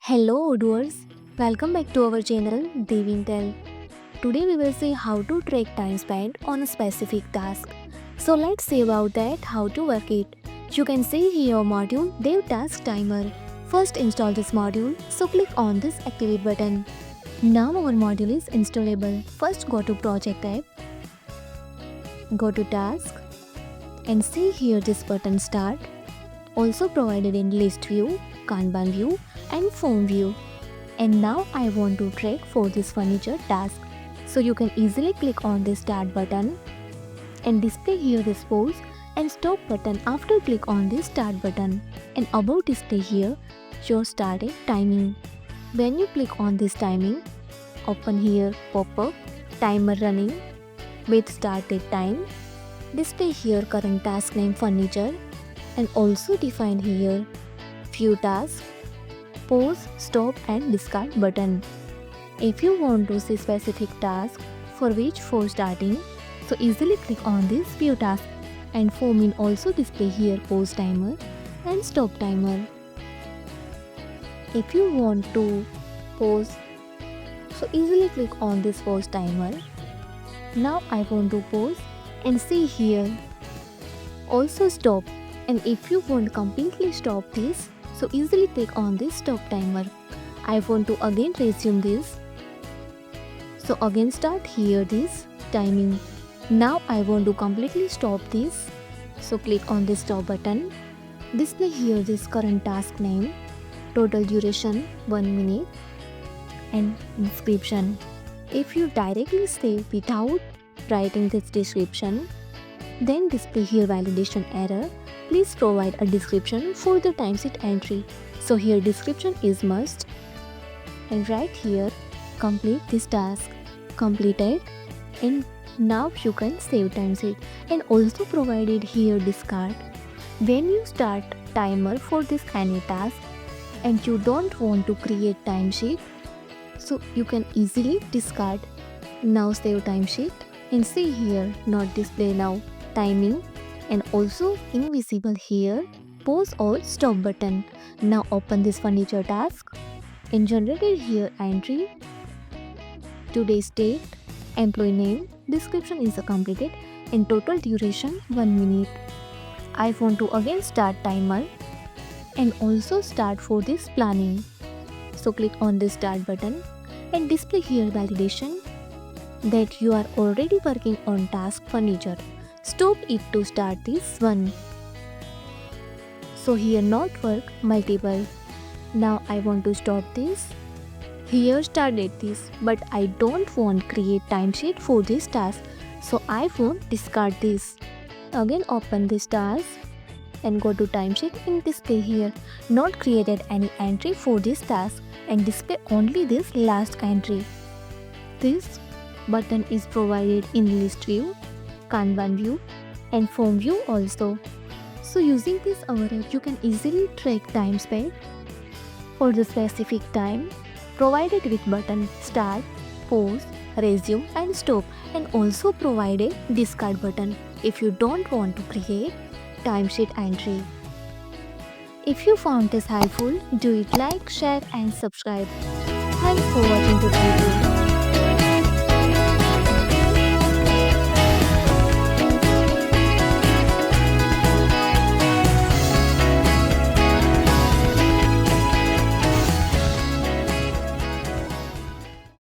Hello Odooers, welcome back to our channel Devintelle. Today we will see how to track time spent on a specific task. So let's see about that, how to work it. You can see here module Dev Task Timer. First install this module, so click on this activate button. Now our module is installable. First go to project tab, go to task and see here this button start. Also provided in list view, Kanban view and form view. And now I want to track for this furniture task. So you can easily click on this start button and display here this pause and stop button after click on this start button. And above display here your started timing. When you click on this timing, open here pop-up timer running with started time. Display here current task name furniture and also define here few tasks, pause, stop and discard button. If you want to see specific task for which for starting, so easily click on this view task and form in also display here pause timer and stop timer. If you want to pause, so easily click on this pause timer. Now I want to pause and see here also stop, and if you want completely stop this, so easily click on this stop timer. I want to again resume this, so again start here this timing. Now I want to completely stop this, so click on this stop button. Display here this current task name, total duration 1 minute and description. If you directly stay without writing this description, then display here validation error. Please provide a description for the timesheet entry. So here description is must. And right here complete this task. Completed. And now you can save timesheet. And also provided here discard. When you start timer for this any task and you don't want to create timesheet, so you can easily discard. Now save timesheet and see here not display now timing and also invisible here pause or stop button. Now open this furniture task and generated here entry, today's date, employee name, description is completed and total duration 1 minute. I want to again start timer and also start for this planning. So click on this start button and display here validation that you are already working on task furniture. Stop it to start this one. So here not work multiple. Now I want to stop this. Here started this, but I don't want create timesheet for this task, so I won't discard this. Again open this task and go to timesheet and display here not created any entry for this task and display only this last entry. This button is provided in list view, Kanban view and form view also. So using this overlay you can easily track time spent for the specific time provided with button start, pause, resume and stop, and also provided discard button if you don't want to create timesheet entry. If you found this helpful, do it like, share and subscribe. Thanks for watching the video.